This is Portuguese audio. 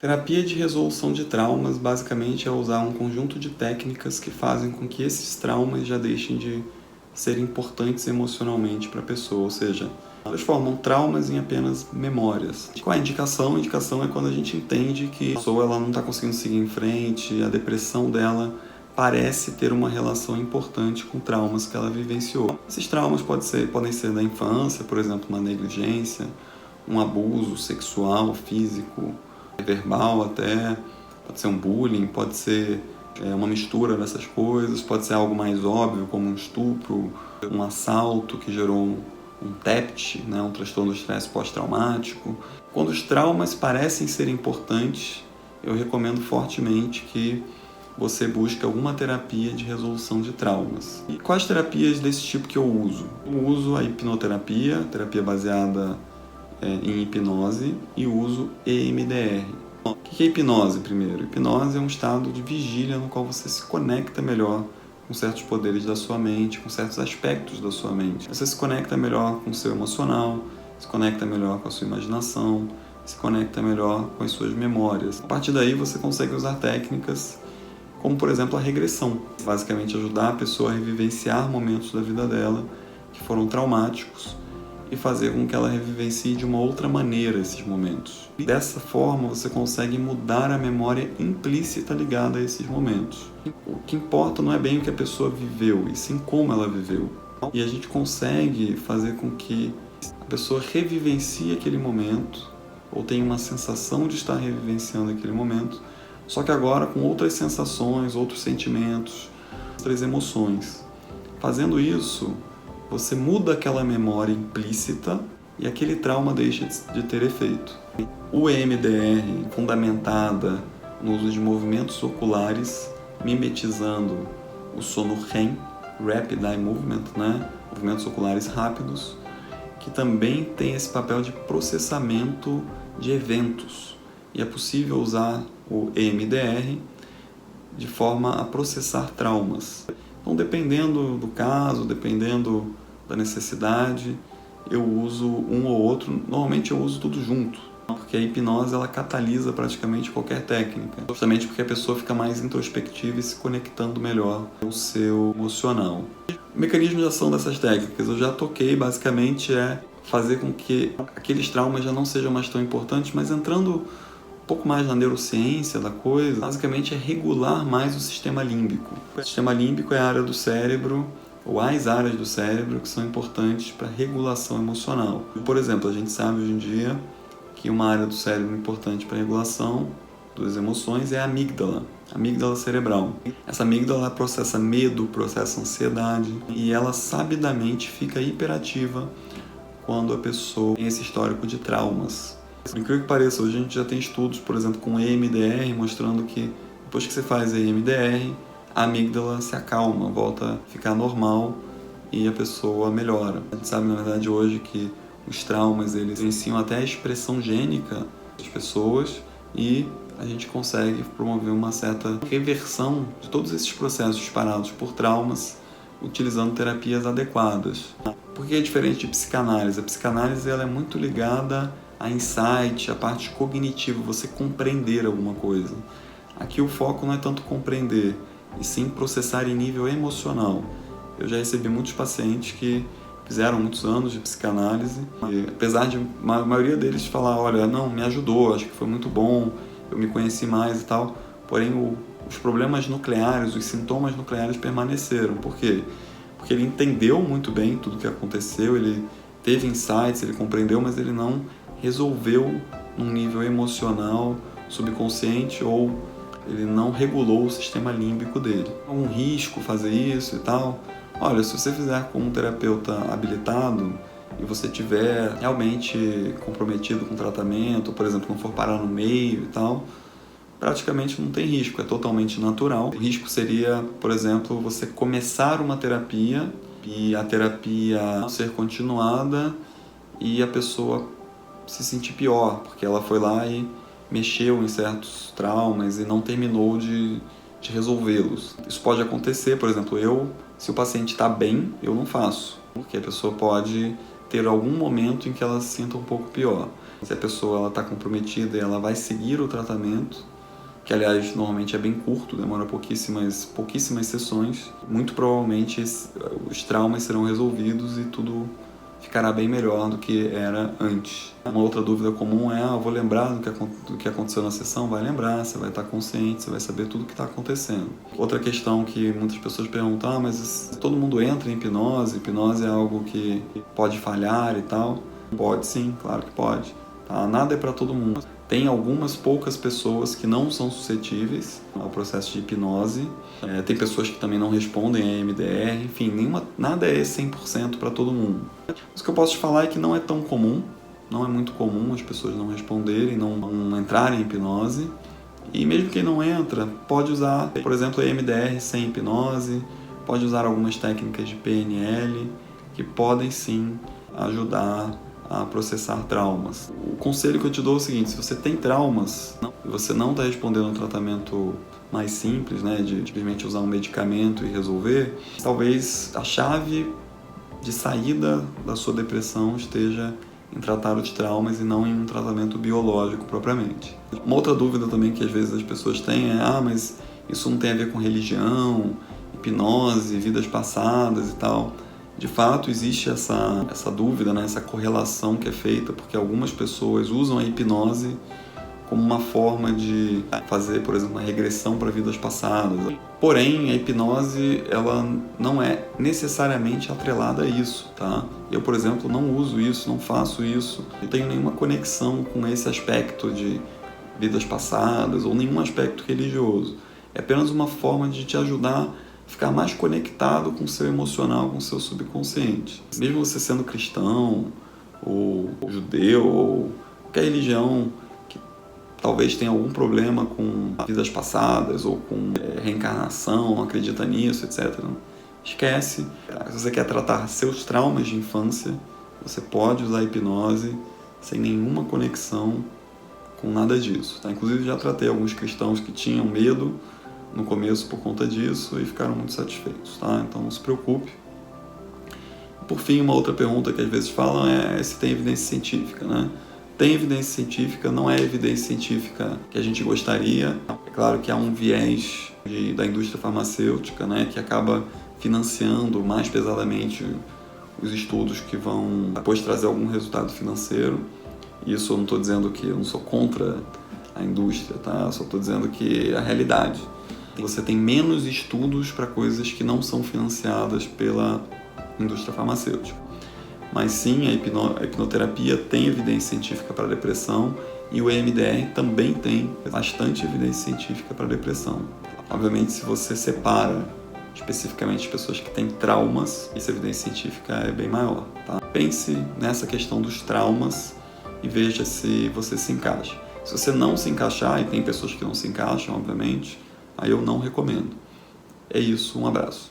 Terapia de resolução de traumas basicamente é usar um conjunto de técnicas que fazem com que esses traumas já deixem de ser importantes emocionalmente para a pessoa, ou seja, transformam traumas em apenas memórias. Qual é a indicação? A indicação é quando a gente entende que a pessoa ela não está conseguindo seguir em frente, a depressão dela parece ter uma relação importante com traumas que ela vivenciou. Esses traumas podem ser da infância, por exemplo, uma negligência, um abuso sexual, físico, verbal até, pode ser um bullying, pode ser uma mistura dessas coisas, pode ser algo mais óbvio como um estupro, um assalto que gerou um TEPT, né, um transtorno do estresse pós-traumático. Quando os traumas parecem ser importantes, eu recomendo fortemente que você busque alguma terapia de resolução de traumas. E quais terapias desse tipo que eu uso? Eu uso a hipnoterapia, terapia baseada em hipnose, e uso EMDR. O que é hipnose primeiro? Hipnose é um estado de vigília no qual você se conecta melhor com certos poderes da sua mente, com certos aspectos da sua mente. Você se conecta melhor com o seu emocional, se conecta melhor com a sua imaginação, se conecta melhor com as suas memórias. A partir daí você consegue usar técnicas como, por exemplo, a regressão. Basicamente ajudar a pessoa a revivenciar momentos da vida dela que foram traumáticos e fazer com que ela revivencie de uma outra maneira esses momentos. Dessa forma, você consegue mudar a memória implícita ligada a esses momentos. O que importa não é bem o que a pessoa viveu, e sim como ela viveu. E a gente consegue fazer com que a pessoa revivencie aquele momento, ou tenha uma sensação de estar revivenciando aquele momento, só que agora com outras sensações, outros sentimentos, outras emoções. Fazendo isso, você muda aquela memória implícita e aquele trauma deixa de ter efeito. O EMDR, fundamentada no uso de movimentos oculares, mimetizando o sono REM, Rapid Eye Movement, né? Movimentos oculares rápidos, que também tem esse papel de processamento de eventos. E é possível usar o EMDR de forma a processar traumas. Então, dependendo do caso, dependendo da necessidade, eu uso um ou outro. Normalmente eu uso tudo junto, porque a hipnose ela catalisa praticamente qualquer técnica, justamente porque a pessoa fica mais introspectiva e se conectando melhor com o seu emocional. O mecanismo de ação dessas técnicas, eu já toquei, basicamente é fazer com que aqueles traumas já não sejam mais tão importantes, mas entrando um pouco mais na neurociência da coisa, basicamente é regular mais o sistema límbico. O sistema límbico é a área do cérebro, ou as áreas do cérebro que são importantes para a regulação emocional. Por exemplo, a gente sabe hoje em dia que uma área do cérebro importante para a regulação das emoções é a amígdala cerebral. Essa amígdala processa medo, processa ansiedade, e ela sabidamente fica hiperativa quando a pessoa tem esse histórico de traumas. Por incrível que pareça, hoje a gente já tem estudos, por exemplo, com EMDR, mostrando que depois que você faz EMDR, a amígdala se acalma, volta a ficar normal e a pessoa melhora. A gente sabe, na verdade, hoje que os traumas, eles influenciam até a expressão gênica das pessoas, e a gente consegue promover uma certa reversão de todos esses processos disparados por traumas, utilizando terapias adequadas. Por que é diferente de psicanálise? A psicanálise ela é muito ligada a insight, a parte cognitiva, você compreender alguma coisa. Aqui o foco não é tanto compreender, e sim processar em nível emocional. Eu já recebi muitos pacientes que fizeram muitos anos de psicanálise, e apesar de a maioria deles falar, olha, não, me ajudou, acho que foi muito bom, eu me conheci mais e tal, porém os problemas nucleares, os sintomas nucleares permaneceram. Por quê? Porque ele entendeu muito bem tudo o que aconteceu, ele teve insights, ele compreendeu, mas ele não resolveu num nível emocional, subconsciente, ou ele não regulou o sistema límbico dele. É um risco fazer isso e tal. Olha, se você fizer com um terapeuta habilitado e você tiver realmente comprometido com o tratamento, por exemplo, não for parar no meio e tal, praticamente não tem risco, é totalmente natural. O risco seria, por exemplo, você começar uma terapia e a terapia não ser continuada e a pessoa se sentir pior, porque ela foi lá e mexeu em certos traumas e não terminou de resolvê-los. Isso pode acontecer, por exemplo, se o paciente está bem, eu não faço, porque a pessoa pode ter algum momento em que ela se sinta um pouco pior. Se a pessoa está comprometida e ela vai seguir o tratamento, que aliás normalmente é bem curto, demora pouquíssimas sessões, muito provavelmente os traumas serão resolvidos e tudo ficará bem melhor do que era antes. Uma outra dúvida comum é: eu vou lembrar do que aconteceu na sessão? Vai lembrar, você vai estar consciente, você vai saber tudo o que está acontecendo. Outra questão que muitas pessoas perguntam: mas todo mundo entra em hipnose? Hipnose é algo que pode falhar e tal? Pode sim, claro que pode. Tá? Nada é para todo mundo. Tem algumas poucas pessoas que não são suscetíveis ao processo de hipnose. Tem pessoas que também não respondem a EMDR. Enfim, nada é 100% para todo mundo. O que eu posso te falar é que não é tão comum. Não é muito comum as pessoas não responderem, não entrarem em hipnose. E mesmo quem não entra, pode usar, por exemplo, a EMDR sem hipnose. Pode usar algumas técnicas de PNL que podem sim ajudar a processar traumas. O conselho que eu te dou é o seguinte: se você tem traumas e você não está respondendo a um tratamento mais simples, né, de simplesmente usar um medicamento e resolver, talvez a chave de saída da sua depressão esteja em tratar os traumas e não em um tratamento biológico propriamente. Uma outra dúvida também que às vezes as pessoas têm é: mas isso não tem a ver com religião, hipnose, vidas passadas e tal. De fato, existe essa dúvida, né? Essa correlação que é feita, porque algumas pessoas usam a hipnose como uma forma de fazer, por exemplo, uma regressão para vidas passadas. Porém, a hipnose ela não é necessariamente atrelada a isso, tá? Eu, por exemplo, não uso isso, não faço isso, não tenho nenhuma conexão com esse aspecto de vidas passadas ou nenhum aspecto religioso. É apenas uma forma de te ajudar ficar mais conectado com o seu emocional, com o seu subconsciente. Mesmo você sendo cristão, ou judeu, ou qualquer religião que talvez tenha algum problema com vidas passadas, ou com reencarnação, não acredita nisso, etc. Esquece. Se você quer tratar seus traumas de infância, você pode usar a hipnose sem nenhuma conexão com nada disso. Tá? Inclusive já tratei alguns cristãos que tinham medo no começo por conta disso e ficaram muito satisfeitos, tá? Então não se preocupe. Por fim, uma outra pergunta que às vezes falam é se tem evidência científica, né? Tem evidência científica, não é evidência científica que a gente gostaria. É claro que há um viés da indústria farmacêutica, né, que acaba financiando mais pesadamente os estudos que vão depois trazer algum resultado financeiro. Isso eu não estou dizendo que eu não sou contra a indústria, tá? Eu só estou dizendo que é a realidade. Você tem menos estudos para coisas que não são financiadas pela indústria farmacêutica. Mas sim, a hipnoterapia tem evidência científica para depressão e o EMDR também tem bastante evidência científica para depressão. Obviamente, se você separa especificamente as pessoas que têm traumas, essa evidência científica é bem maior. Tá? Pense nessa questão dos traumas e veja se você se encaixa. Se você não se encaixar, e tem pessoas que não se encaixam, obviamente, aí eu não recomendo. É isso, um abraço.